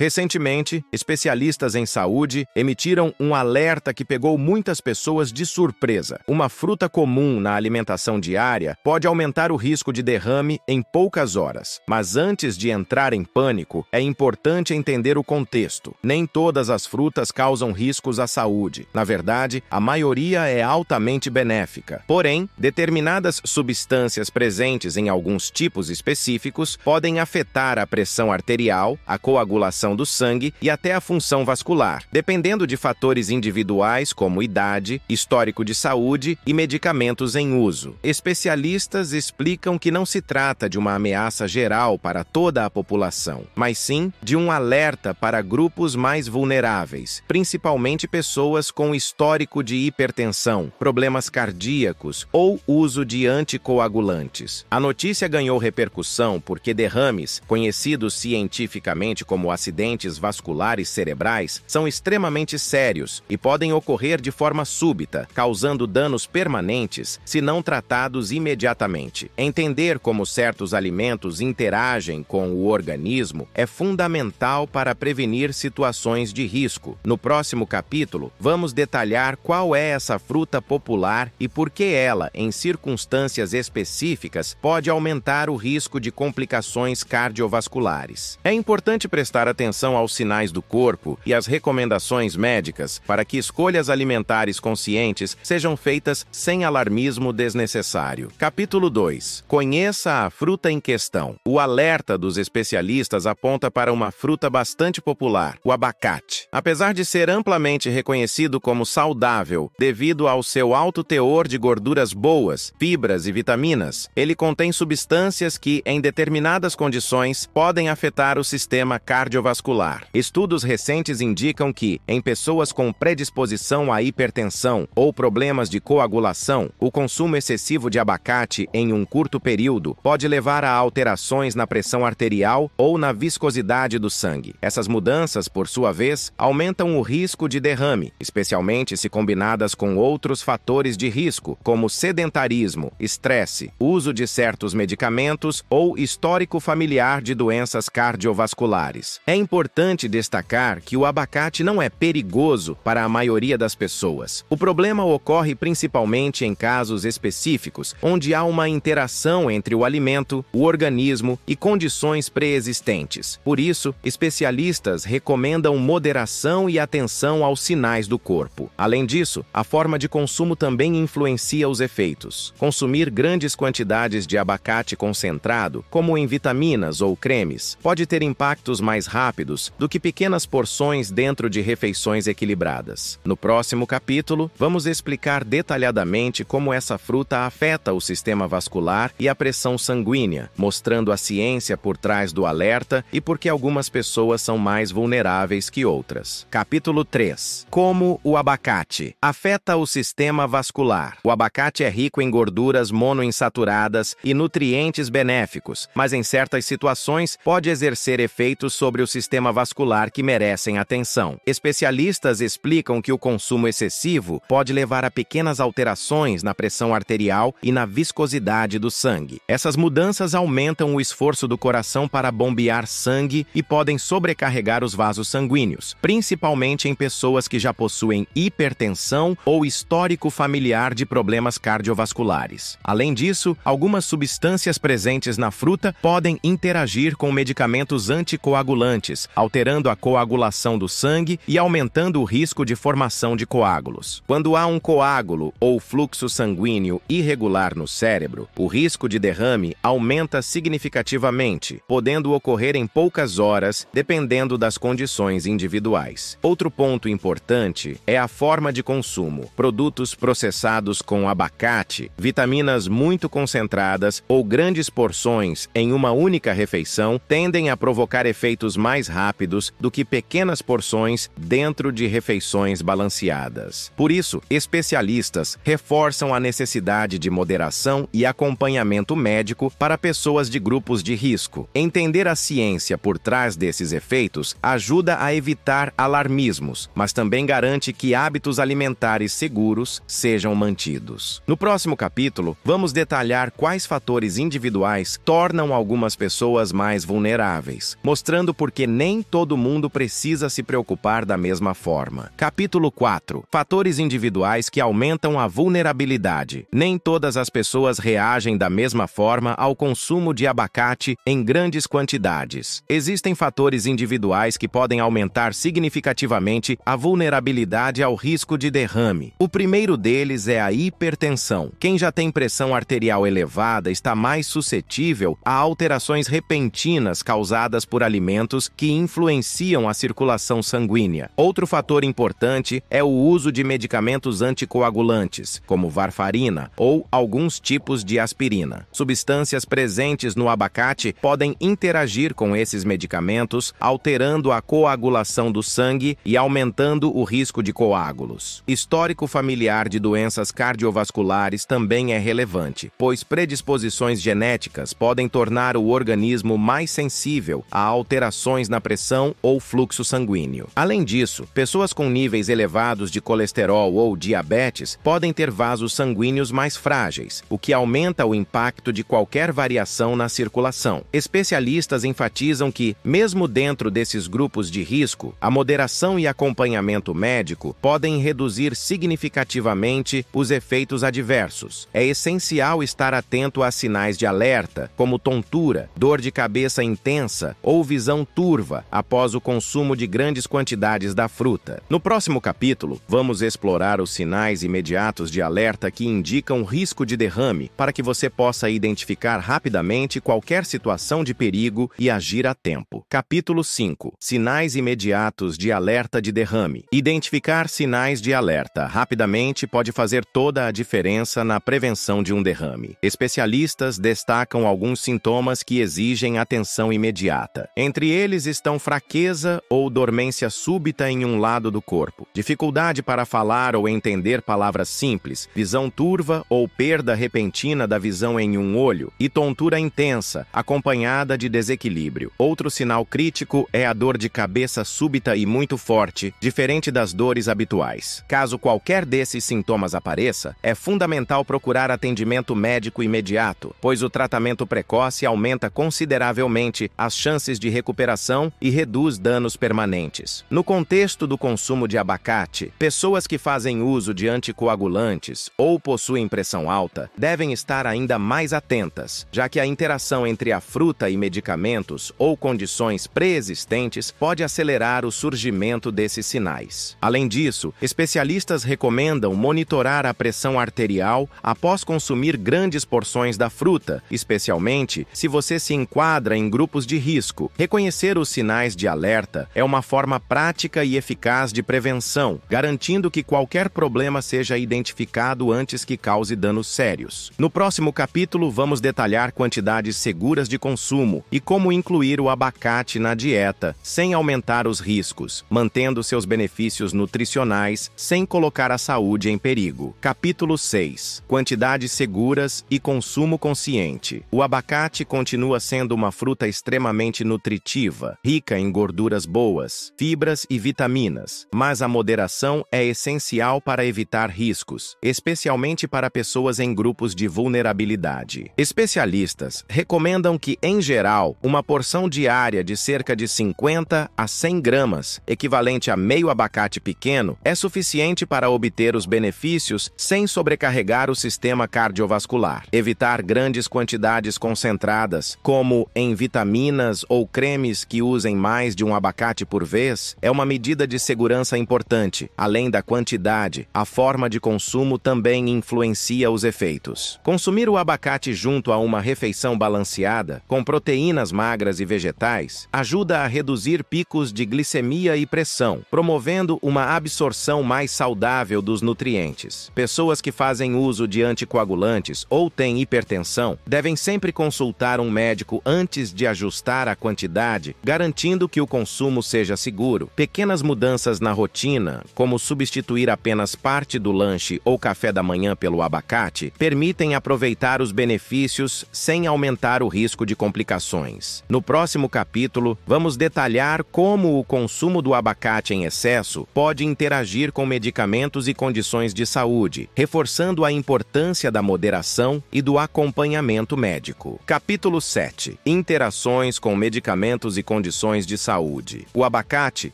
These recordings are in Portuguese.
Recentemente, especialistas em saúde emitiram um alerta que pegou muitas pessoas de surpresa. Uma fruta comum na alimentação diária pode aumentar o risco de derrame em poucas horas. Mas antes de entrar em pânico, é importante entender o contexto. Nem todas as frutas causam riscos à saúde. Na verdade, a maioria é altamente benéfica. Porém, determinadas substâncias presentes em alguns tipos específicos podem afetar a pressão arterial, a coagulação do sangue e até a função vascular, dependendo de fatores individuais como idade, histórico de saúde e medicamentos em uso. Especialistas explicam que não se trata de uma ameaça geral para toda a população, mas sim de um alerta para grupos mais vulneráveis, principalmente pessoas com histórico de hipertensão, problemas cardíacos ou uso de anticoagulantes. A notícia ganhou repercussão porque derrames, conhecidos cientificamente como acidentes vasculares cerebrais, são extremamente sérios e podem ocorrer de forma súbita, causando danos permanentes se não tratados imediatamente. Entender como certos alimentos interagem com o organismo é fundamental para prevenir situações de risco. No próximo capítulo, vamos detalhar qual é essa fruta popular e por que ela, em circunstâncias específicas, pode aumentar o risco de complicações cardiovasculares. É importante prestar atenção aos sinais do corpo e às recomendações médicas para que escolhas alimentares conscientes sejam feitas sem alarmismo desnecessário. Capítulo 2. Conheça a fruta em questão. O alerta dos especialistas aponta para uma fruta bastante popular, o abacate. Apesar de ser amplamente reconhecido como saudável devido ao seu alto teor de gorduras boas, fibras e vitaminas, ele contém substâncias que, em determinadas condições, podem afetar o sistema cardiovascular. Estudos recentes indicam que, em pessoas com predisposição à hipertensão ou problemas de coagulação, o consumo excessivo de abacate em um curto período pode levar a alterações na pressão arterial ou na viscosidade do sangue. Essas mudanças, por sua vez, aumentam o risco de derrame, especialmente se combinadas com outros fatores de risco, como sedentarismo, estresse, uso de certos medicamentos ou histórico familiar de doenças cardiovasculares. É importante destacar que o abacate não é perigoso para a maioria das pessoas. O problema ocorre principalmente em casos específicos, onde há uma interação entre o alimento, o organismo e condições pré-existentes. Por isso, especialistas recomendam moderação e atenção aos sinais do corpo. Além disso, a forma de consumo também influencia os efeitos. Consumir grandes quantidades de abacate concentrado, como em vitaminas ou cremes, pode ter impactos mais rápidos do que pequenas porções dentro de refeições equilibradas. No próximo capítulo, vamos explicar detalhadamente como essa fruta afeta o sistema vascular e a pressão sanguínea, mostrando a ciência por trás do alerta e por que algumas pessoas são mais vulneráveis que outras. Capítulo 3. Como o abacate afeta o sistema vascular. O abacate é rico em gorduras monoinsaturadas e nutrientes benéficos, mas em certas situações pode exercer efeitos sobre o sistema vascular que merecem atenção. Especialistas explicam que o consumo excessivo pode levar a pequenas alterações na pressão arterial e na viscosidade do sangue. Essas mudanças aumentam o esforço do coração para bombear sangue e podem sobrecarregar os vasos sanguíneos, principalmente em pessoas que já possuem hipertensão ou histórico familiar de problemas cardiovasculares. Além disso, algumas substâncias presentes na fruta podem interagir com medicamentos anticoagulantes, alterando a coagulação do sangue e aumentando o risco de formação de coágulos. Quando há um coágulo ou fluxo sanguíneo irregular no cérebro, o risco de derrame aumenta significativamente, podendo ocorrer em poucas horas, dependendo das condições individuais. Outro ponto importante é a forma de consumo. Produtos processados com abacate, vitaminas muito concentradas ou grandes porções em uma única refeição tendem a provocar efeitos mais rápidos do que pequenas porções dentro de refeições balanceadas. Por isso, especialistas reforçam a necessidade de moderação e acompanhamento médico para pessoas de grupos de risco. Entender a ciência por trás desses efeitos ajuda a evitar alarmismos, mas também garante que hábitos alimentares seguros sejam mantidos. No próximo capítulo, vamos detalhar quais fatores individuais tornam algumas pessoas mais vulneráveis, mostrando por que nem todo mundo precisa se preocupar da mesma forma. Capítulo 4. Fatores individuais que aumentam a vulnerabilidade. Nem todas as pessoas reagem da mesma forma ao consumo de abacate em grandes quantidades. Existem fatores individuais que podem aumentar significativamente a vulnerabilidade ao risco de derrame. O primeiro deles é a hipertensão. Quem já tem pressão arterial elevada está mais suscetível a alterações repentinas causadas por alimentos que influenciam a circulação sanguínea. Outro fator importante é o uso de medicamentos anticoagulantes, como varfarina ou alguns tipos de aspirina. Substâncias presentes no abacate podem interagir com esses medicamentos, alterando a coagulação do sangue e aumentando o risco de coágulos. Histórico familiar de doenças cardiovasculares também é relevante, pois predisposições genéticas podem tornar o organismo mais sensível a alterações na pressão ou fluxo sanguíneo. Além disso, pessoas com níveis elevados de colesterol ou diabetes podem ter vasos sanguíneos mais frágeis, o que aumenta o impacto de qualquer variação na circulação. Especialistas enfatizam que, mesmo dentro desses grupos de risco, a moderação e acompanhamento médico podem reduzir significativamente os efeitos adversos. É essencial estar atento a sinais de alerta, como tontura, dor de cabeça intensa ou visão turva após o consumo de grandes quantidades da fruta. No próximo capítulo, vamos explorar os sinais imediatos de alerta que indicam risco de derrame, para que você possa identificar rapidamente qualquer situação de perigo e agir a tempo. Capítulo 5. Sinais imediatos de alerta de derrame. Identificar sinais de alerta rapidamente pode fazer toda a diferença na prevenção de um derrame. Especialistas destacam alguns sintomas que exigem atenção imediata. Entre eles estão fraqueza ou dormência súbita em um lado do corpo, dificuldade para falar ou entender palavras simples, visão turva ou perda repentina da visão em um olho e tontura intensa, acompanhada de desequilíbrio. Outro sinal crítico é a dor de cabeça súbita e muito forte, diferente das dores habituais. Caso qualquer desses sintomas apareça, é fundamental procurar atendimento médico imediato, pois o tratamento precoce aumenta consideravelmente as chances de recuperação e reduz danos permanentes. No contexto do consumo de abacate, pessoas que fazem uso de anticoagulantes ou possuem pressão alta devem estar ainda mais atentas, já que a interação entre a fruta e medicamentos ou condições pré-existentes pode acelerar o surgimento desses sinais. Além disso, especialistas recomendam monitorar a pressão arterial após consumir grandes porções da fruta, especialmente se você se enquadra em grupos de risco. Reconhecer os sinais de alerta é uma forma prática e eficaz de prevenção, garantindo que qualquer problema seja identificado antes que cause danos sérios. No próximo capítulo, vamos detalhar quantidades seguras de consumo e como incluir o abacate na dieta sem aumentar os riscos, mantendo seus benefícios nutricionais sem colocar a saúde em perigo. Capítulo 6. Quantidades seguras e consumo consciente. O abacate continua sendo uma fruta extremamente nutritiva, rica em gorduras boas, fibras e vitaminas, mas a moderação é essencial para evitar riscos, especialmente para pessoas em grupos de vulnerabilidade. Especialistas recomendam que, em geral, uma porção diária de cerca de 50 a 100 gramas, equivalente a meio abacate pequeno, é suficiente para obter os benefícios sem sobrecarregar o sistema cardiovascular. Evitar grandes quantidades concentradas, como em vitaminas ou cremes que usem mais de um abacate por vez, é uma medida de segurança importante. Além da quantidade, a forma de consumo também influencia os efeitos. Consumir o abacate junto a uma refeição balanceada, com proteínas magras e vegetais, ajuda a reduzir picos de glicemia e pressão, promovendo uma absorção mais saudável dos nutrientes. Pessoas que fazem uso de anticoagulantes ou têm hipertensão devem sempre consultar um médico antes de ajustar a quantidade, garantindo que o consumo seja seguro. Pequenas mudanças na rotina, como substituir apenas parte do lanche ou café da manhã pelo abacate, permitem aproveitar os benefícios sem aumentar o risco de complicações. No próximo capítulo, vamos detalhar como o consumo do abacate em excesso pode interagir com medicamentos e condições de saúde, reforçando a importância da moderação e do acompanhamento médico. Capítulo 7. Interações com medicamentos e condições de saúde. O abacate,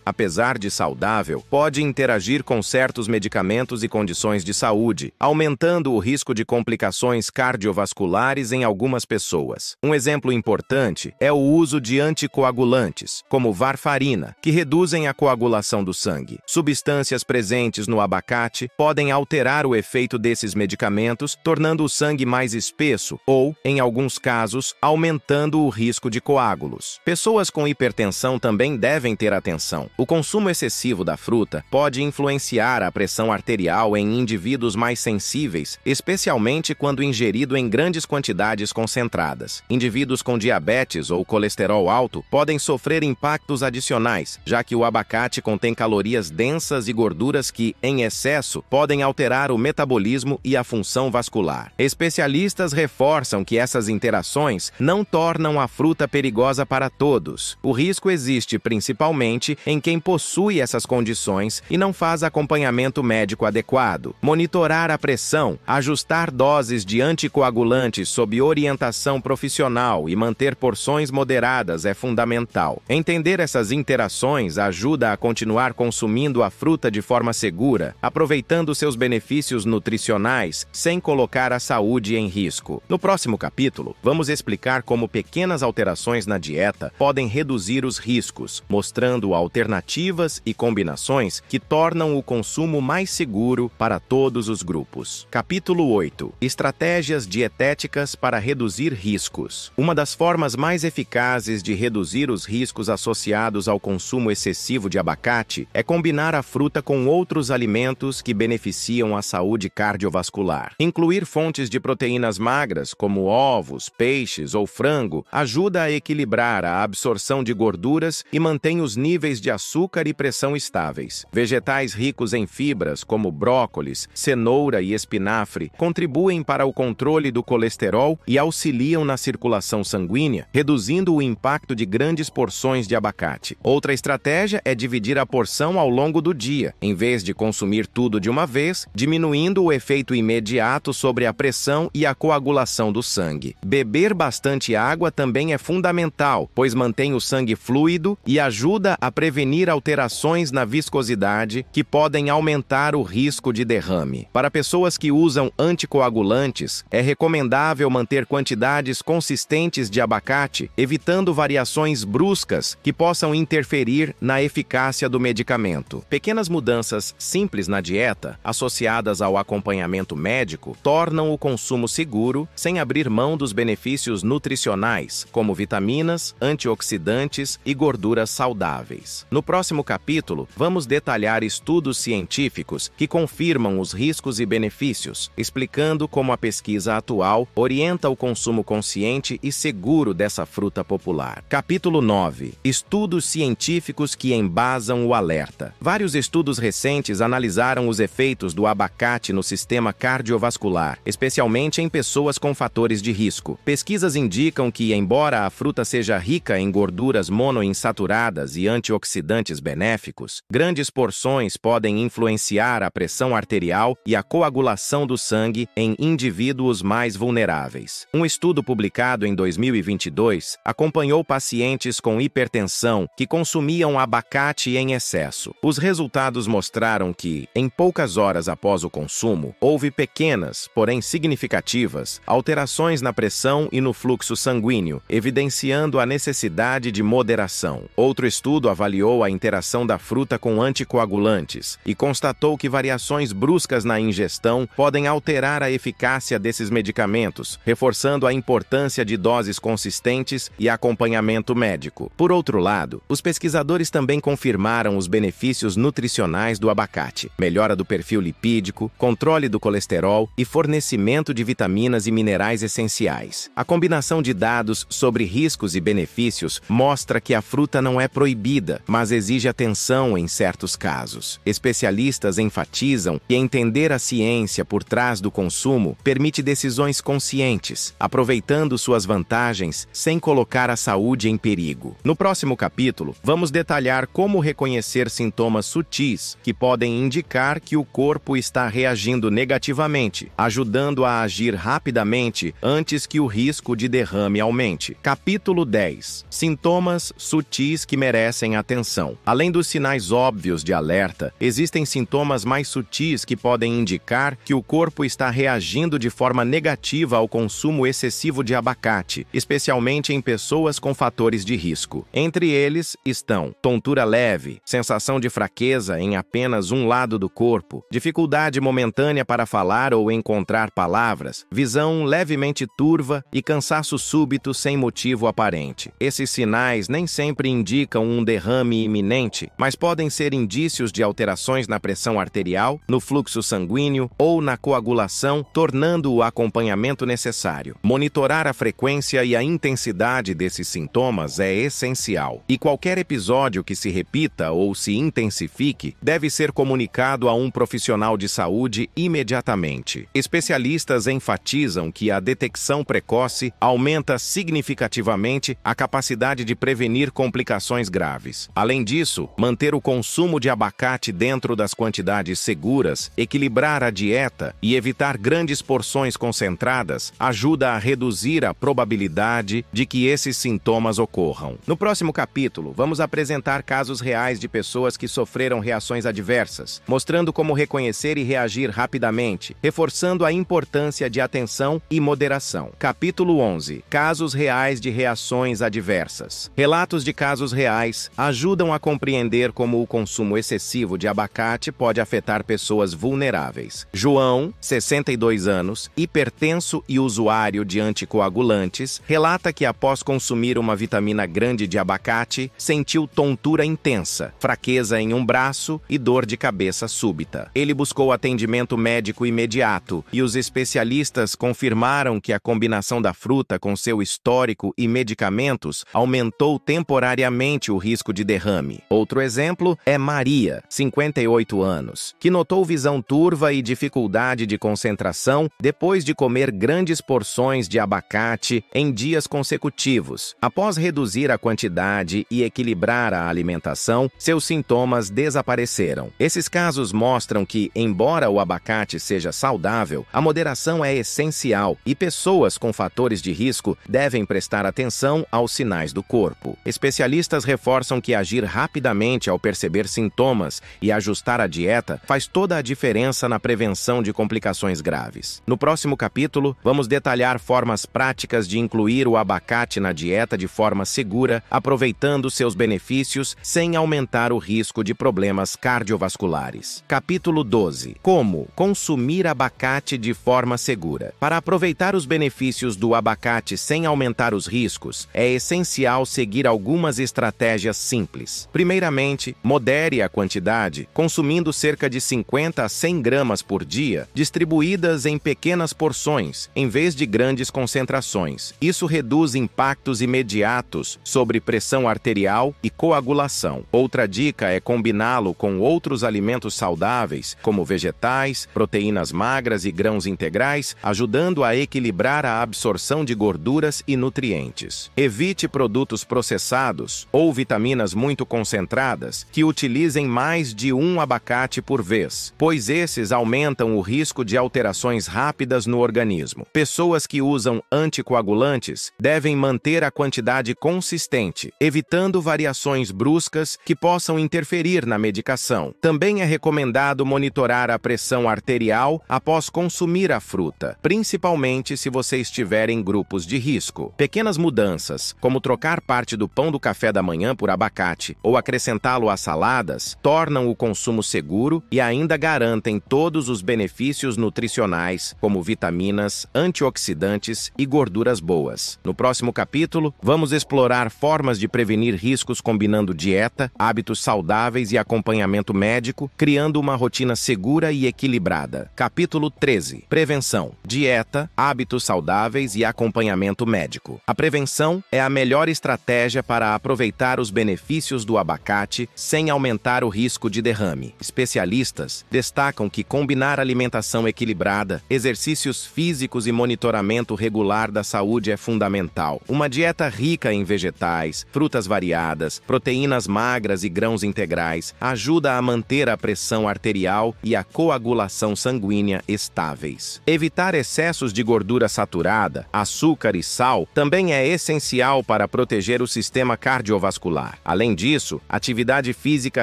apesar de saudável, pode interagir com certos medicamentos e condições de saúde, aumentando o risco de complicações cardiovasculares em algumas pessoas. Um exemplo importante é o uso de anticoagulantes, como varfarina, que reduzem a coagulação do sangue. Substâncias presentes no abacate podem alterar o efeito desses medicamentos, tornando o sangue mais espesso ou, em alguns casos, aumentando o risco de coágulos. Pessoas com hipertensão também devem ter atenção. O consumo excessivo da fruta pode influenciar a pressão arterial em indivíduos mais sensíveis, especialmente quando ingerido em grandes quantidades concentradas. Indivíduos com diabetes ou colesterol alto podem sofrer impactos adicionais, já que o abacate contém calorias densas e gorduras que, em excesso, podem alterar o metabolismo e a função vascular. Especialistas reforçam que essas interações não tornam a fruta perigosa para todos. O risco existe principalmente em quem possui essas condições e não faz acompanhamento médico adequado. Monitorar a pressão, ajustar doses de anticoagulantes sob orientação profissional e manter porções moderadas é fundamental. Entender essas interações ajuda a continuar consumindo a fruta de forma segura, aproveitando seus benefícios nutricionais sem colocar a saúde em risco. No próximo capítulo, vamos explicar como pequenas alterações na dieta podem reduzir os riscos, mostrando alternativas e combinações que tornam o consumo mais seguro para todos os grupos. Capítulo 8. Estratégias dietéticas para reduzir riscos. Uma das formas mais eficazes de reduzir os riscos associados ao consumo excessivo de abacate é combinar a fruta com outros alimentos que beneficiam a saúde cardiovascular. Incluir fontes de proteínas magras, como ovos, peixes ou frango, ajuda a equilibrar a absorção de gorduras e mantém os níveis de açúcar e pressão estáveis. Vegetais ricos em fibras, como brócolis, cenoura e espinafre, contribuem para o controle do colesterol e auxiliam na circulação sanguínea, reduzindo o impacto de grandes porções de abacate. Outra estratégia é dividir a porção ao longo do dia, em vez de consumir tudo de uma vez, diminuindo o efeito imediato sobre a pressão e a coagulação do sangue. Beber bastante água também é fundamental, pois mantém o sangue fluido e ajuda a prevenir alterações na viscosidade que podem aumentar o risco de derrame. Para pessoas que usam anticoagulantes, é recomendável manter quantidades consistentes de abacate, evitando variações bruscas que possam interferir na eficácia do medicamento. Pequenas mudanças simples na dieta, associadas ao acompanhamento médico, tornam o consumo seguro, sem abrir mão dos benefícios nutricionais, como vitaminas, antioxidantes e gorduras saudáveis. No próximo capítulo, vamos detalhar estudos científicos que confirmam os riscos e benefícios, explicando como a pesquisa atual orienta o consumo consciente e seguro dessa fruta popular. Capítulo 9. Estudos científicos que embasam o alerta. Vários estudos recentes analisaram os efeitos do abacate no sistema cardiovascular, especialmente em pessoas com fatores de risco. Pesquisas indicam que, embora a fruta seja rica em gorduras monoinsaturadas e antioxidantes benéficos, grandes porções podem influenciar a pressão arterial e a coagulação do sangue em indivíduos mais vulneráveis. Um estudo publicado em 2022 acompanhou pacientes com hipertensão que consumiam abacate em excesso. Os resultados mostraram que, em poucas horas após o consumo, houve pequenas, porém significativas, alterações na pressão e no fluxo sanguíneo, evidenciando a necessidade de moderação. Outro estudo avaliou a interação da fruta com anticoagulantes e constatou que variações bruscas na ingestão podem alterar a eficácia desses medicamentos, reforçando a importância de doses consistentes e acompanhamento médico. Por outro lado, os pesquisadores também confirmaram os benefícios nutricionais do abacate: melhora do perfil lipídico, controle do colesterol e fornecimento de vitaminas e minerais essenciais. A combinação de dados sobre riscos e benefícios mostra que a fruta não é proibida, mas exige atenção em certos casos. Especialistas enfatizam que entender a ciência por trás do consumo permite decisões conscientes, aproveitando suas vantagens sem colocar a saúde em perigo. No próximo capítulo, vamos detalhar como reconhecer sintomas sutis que podem indicar que o corpo está reagindo negativamente, ajudando a agir rapidamente antes que o risco de derrame aumente. Capítulo 10. Sintomas Sintomas sutis que merecem atenção. Além dos sinais óbvios de alerta, existem sintomas mais sutis que podem indicar que o corpo está reagindo de forma negativa ao consumo excessivo de abacate, especialmente em pessoas com fatores de risco. Entre eles estão tontura leve, sensação de fraqueza em apenas um lado do corpo, dificuldade momentânea para falar ou encontrar palavras, visão levemente turva e cansaço súbito sem motivo aparente. Esses sinais nem sempre indicam um derrame iminente, mas podem ser indícios de alterações na pressão arterial, no fluxo sanguíneo ou na coagulação, tornando o acompanhamento necessário. Monitorar a frequência e a intensidade desses sintomas é essencial, e qualquer episódio que se repita ou se intensifique deve ser comunicado a um profissional de saúde imediatamente. Especialistas enfatizam que a detecção precoce aumenta significativamente a capacidade de prevenir complicações graves. Além disso, manter o consumo de abacate dentro das quantidades seguras, equilibrar a dieta e evitar grandes porções concentradas ajuda a reduzir a probabilidade de que esses sintomas ocorram. No próximo capítulo, vamos apresentar casos reais de pessoas que sofreram reações adversas, mostrando como reconhecer e reagir rapidamente, reforçando a importância de atenção e moderação. Capítulo 11. Casos reais de reações adversas. Relatos de casos reais ajudam a compreender como o consumo excessivo de abacate pode afetar pessoas vulneráveis. João, 62 anos, hipertenso e usuário de anticoagulantes, relata que após consumir uma vitamina grande de abacate, sentiu tontura intensa, fraqueza em um braço e dor de cabeça súbita. Ele buscou atendimento médico imediato e os especialistas confirmaram que a combinação da fruta com seu histórico e medicamentos aumentou temporariamente o risco de derrame. Outro exemplo é Maria, 58 anos, que notou visão turva e dificuldade de concentração depois de comer grandes porções de abacate em dias consecutivos. Após reduzir a quantidade e equilibrar a alimentação, seus sintomas desapareceram. Esses casos mostram que, embora o abacate seja saudável, a moderação é essencial e pessoas com fatores de risco devem prestar atenção aos sinais do corpo. Especialistas reforçam que agir rapidamente ao perceber sintomas e ajustar a dieta faz toda a diferença na prevenção de complicações graves. No próximo capítulo, vamos detalhar formas práticas de incluir o abacate na dieta de forma segura, aproveitando seus benefícios sem aumentar o risco de problemas cardiovasculares. Capítulo 12. Como consumir abacate de forma segura. Para aproveitar os benefícios do abacate sem aumentar os riscos, é essencial seguir algumas estratégias simples. Primeiramente, modere a quantidade, consumindo cerca de 50 a 100 gramas por dia, distribuídas em pequenas porções, em vez de grandes concentrações. Isso reduz impactos imediatos sobre pressão arterial e coagulação. Outra dica é combiná-lo com outros alimentos saudáveis, como vegetais, proteínas magras e grãos integrais, ajudando a equilibrar a absorção de gorduras e nutrientes. Evite produtos processados ou vitaminas muito concentradas que utilizem mais de um abacate por vez, pois esses aumentam o risco de alterações rápidas no organismo. Pessoas que usam anticoagulantes devem manter a quantidade consistente, evitando variações bruscas que possam interferir na medicação. Também é recomendado monitorar a pressão arterial após consumir a fruta, principalmente se você estiver em grupos de risco. Pequenas mudanças, como trocar parte do pão do café da manhã por abacate ou acrescentá-lo às saladas, tornam o consumo seguro e ainda garantem todos os benefícios nutricionais, como vitaminas, antioxidantes e gorduras boas. No próximo capítulo, vamos explorar formas de prevenir riscos combinando dieta, hábitos saudáveis e acompanhamento médico, criando uma rotina segura e equilibrada. Capítulo 13. Prevenção, dieta, hábitos saudáveis e acompanhamento médico. A prevenção é a melhor estratégia para aproveitar os benefícios do abacate sem aumentar o risco de derrame. Especialistas destacam que combinar alimentação equilibrada, exercícios físicos e monitoramento regular da saúde é fundamental. Uma dieta rica em vegetais, frutas variadas, proteínas magras e grãos integrais ajuda a manter a pressão arterial e a coagulação sanguínea estáveis. Evitar excessos de gordura saturada, açúcar e sal também é essencial para proteger proteger o sistema cardiovascular. Além disso, atividade física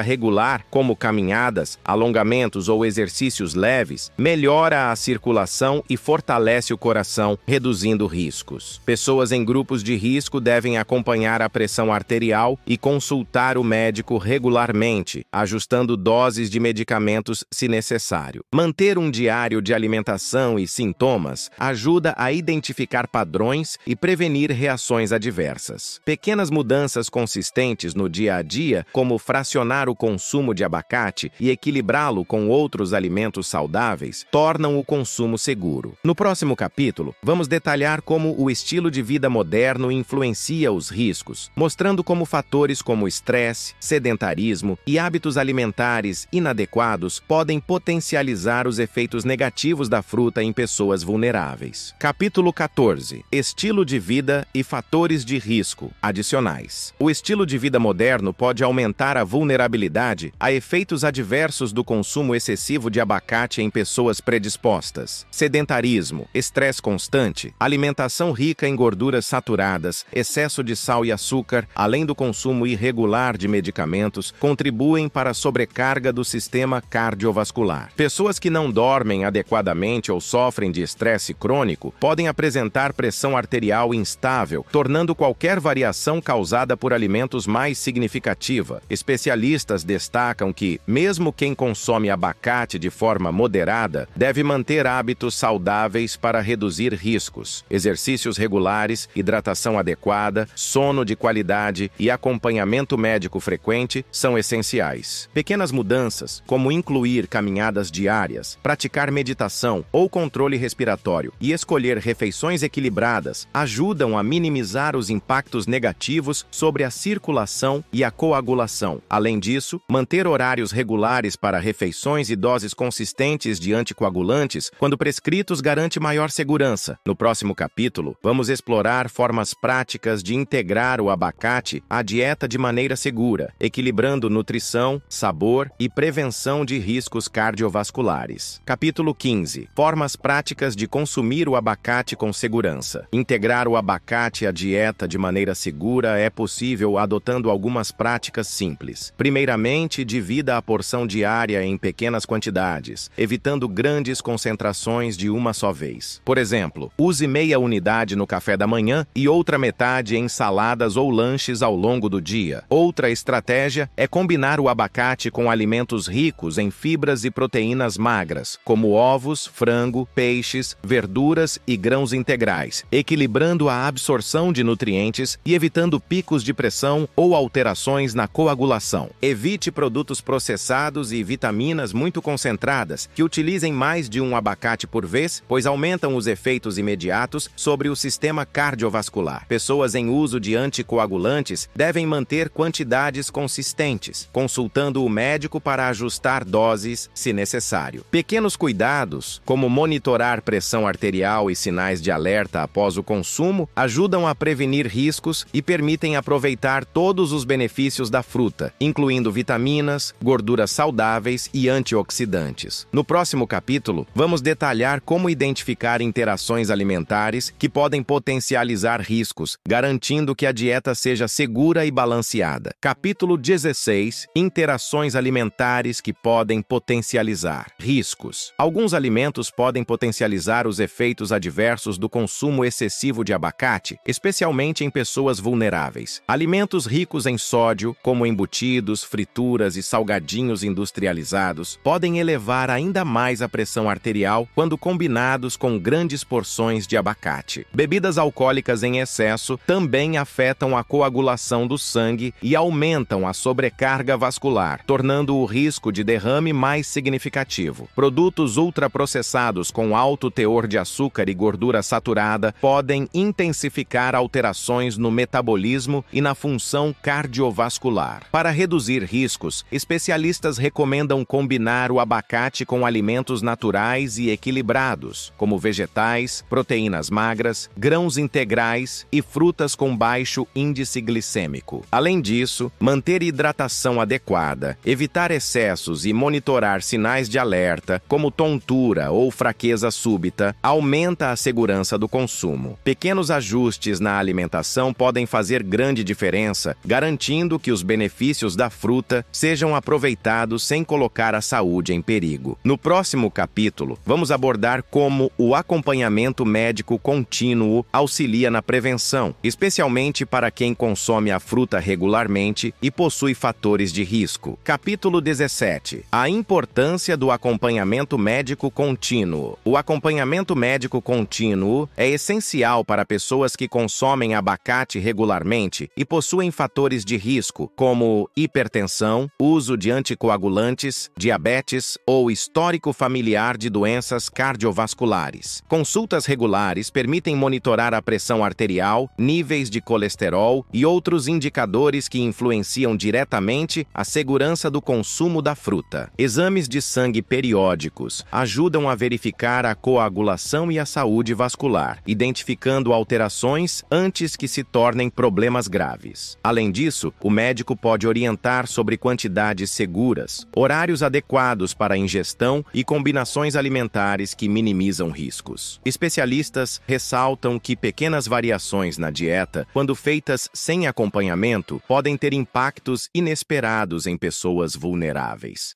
regular, como caminhadas, alongamentos ou exercícios leves, melhora a circulação e fortalece o coração, reduzindo riscos. Pessoas em grupos de risco devem acompanhar a pressão arterial e consultar o médico regularmente, ajustando doses de medicamentos se necessário. Manter um diário de alimentação e sintomas ajuda a identificar padrões e prevenir reações adversas. Pequenas mudanças consistentes no dia a dia, como fracionar o consumo de abacate e equilibrá-lo com outros alimentos saudáveis, tornam o consumo seguro. No próximo capítulo, vamos detalhar como o estilo de vida moderno influencia os riscos, mostrando como fatores como estresse, sedentarismo e hábitos alimentares inadequados podem potencializar os efeitos negativos da fruta em pessoas vulneráveis. Capítulo 14. Estilo de vida e fatores de risco adicionais. O estilo de vida moderno pode aumentar a vulnerabilidade a efeitos adversos do consumo excessivo de abacate em pessoas predispostas. Sedentarismo, estresse constante, alimentação rica em gorduras saturadas, excesso de sal e açúcar, além do consumo irregular de medicamentos, contribuem para a sobrecarga do sistema cardiovascular. Pessoas que não dormem adequadamente ou sofrem de estresse crônico podem apresentar pressão arterial instável, tornando qualquer variação causada por alimentos mais significativa. Especialistas destacam que, mesmo quem consome abacate de forma moderada, deve manter hábitos saudáveis para reduzir riscos. Exercícios regulares, hidratação adequada, sono de qualidade e acompanhamento médico frequente são essenciais. Pequenas mudanças, como incluir caminhadas diárias, praticar meditação ou controle respiratório e escolher refeições equilibradas, ajudam a minimizar os impactos negativos sobre a circulação e a coagulação. Além disso, manter horários regulares para refeições e doses consistentes de anticoagulantes, quando prescritos, garante maior segurança. No próximo capítulo, vamos explorar formas práticas de integrar o abacate à dieta de maneira segura, equilibrando nutrição, sabor e prevenção de riscos cardiovasculares. Capítulo 15. Formas práticas de consumir o abacate com segurança. Integrar o abacate à dieta de maneira segura é possível adotando algumas práticas simples. Primeiramente, divida a porção diária em pequenas quantidades, evitando grandes concentrações de uma só vez. Por exemplo, use meia unidade no café da manhã e outra metade em saladas ou lanches ao longo do dia. Outra estratégia é combinar o abacate com alimentos ricos em fibras e proteínas magras, como ovos, frango, peixes, verduras e grãos integrais, equilibrando a absorção de nutrientes e evitando picos de pressão ou alterações na coagulação. Evite produtos processados e vitaminas muito concentradas que utilizem mais de um abacate por vez, pois aumentam os efeitos imediatos sobre o sistema cardiovascular. Pessoas em uso de anticoagulantes devem manter quantidades consistentes, consultando o médico para ajustar doses se necessário. Pequenos cuidados, como monitorar pressão arterial e sinais de alerta após o consumo, ajudam a prevenir riscos e permitem aproveitar todos os benefícios da fruta, incluindo vitaminas, gorduras saudáveis e antioxidantes. No próximo capítulo, vamos detalhar como identificar interações alimentares que podem potencializar riscos, garantindo que a dieta seja segura e balanceada. Capítulo 16. Interações alimentares que podem potencializar riscos. Alguns alimentos podem potencializar os efeitos adversos do consumo excessivo de abacate, especialmente em pessoas vulneráveis. Alimentos ricos em sódio, como embutidos, frituras e salgadinhos industrializados, podem elevar ainda mais a pressão arterial quando combinados com grandes porções de abacate. Bebidas alcoólicas em excesso também afetam a coagulação do sangue e aumentam a sobrecarga vascular, tornando o risco de derrame mais significativo. Produtos ultraprocessados com alto teor de açúcar e gordura saturada podem intensificar alterações no metabolismo e na função cardiovascular. Para reduzir riscos, especialistas recomendam combinar o abacate com alimentos naturais e equilibrados, como vegetais, proteínas magras, grãos integrais e frutas com baixo índice glicêmico. Além disso, manter hidratação adequada, evitar excessos e monitorar sinais de alerta, como tontura ou fraqueza súbita, aumenta a segurança do consumo. Pequenos ajustes na alimentação podem podem fazer grande diferença, garantindo que os benefícios da fruta sejam aproveitados sem colocar a saúde em perigo. No próximo capítulo, vamos abordar como o acompanhamento médico contínuo auxilia na prevenção, especialmente para quem consome a fruta regularmente e possui fatores de risco. Capítulo 17. A importância do acompanhamento médico contínuo. O acompanhamento médico contínuo é essencial para pessoas que consomem abacate regularmente e possuem fatores de risco, como hipertensão, uso de anticoagulantes, diabetes ou histórico familiar de doenças cardiovasculares. Consultas regulares permitem monitorar a pressão arterial, níveis de colesterol e outros indicadores que influenciam diretamente a segurança do consumo da fruta. Exames de sangue periódicos ajudam a verificar a coagulação e a saúde vascular, identificando alterações antes que se tornem problemas graves. Além disso, o médico pode orientar sobre quantidades seguras, horários adequados para a ingestão e combinações alimentares que minimizam riscos. Especialistas ressaltam que pequenas variações na dieta, quando feitas sem acompanhamento, podem ter impactos inesperados em pessoas vulneráveis.